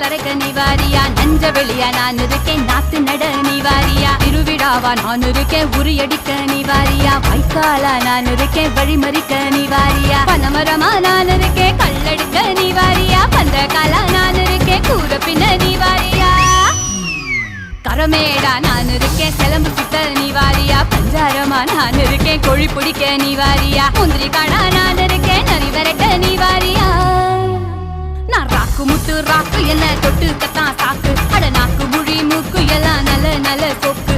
அரைக்க நீ வாரியா, நஞ்ச வெளியா நான் இருக்கேன் நாத்து நட நீ வாரியா, திருவிழாவா நான் இருக்கேன் உரியடிக்க நீ வாரியா, வைக்காலா நான் இருக்கேன் வழிமறிக்க நீ வாரியா, பனமரமா நான் இருக்கேன் கல்லடிக்க நீ வாரியா, பந்த காலா நான் இருக்கேன் கூற பின்ன நீ வாரியா, கரமேடா நான் இருக்கேன் சிலம்பு சுத்த நீ வாரியா, பஞ்சாரமா நான் இருக்கேன் கோழி பிடிக்க நீ வாரியா, முந்திரி காடா நான் இருக்கேன் நரி விரட்ட நீ வாரியா, நான் ராக்கு முத்து ராக்கு என்ன தொட்டு கத்தான் சாக்கு, அட நாக்கு முழி மூக்கு எல்லாம் நல்ல நல்ல சொக்கு,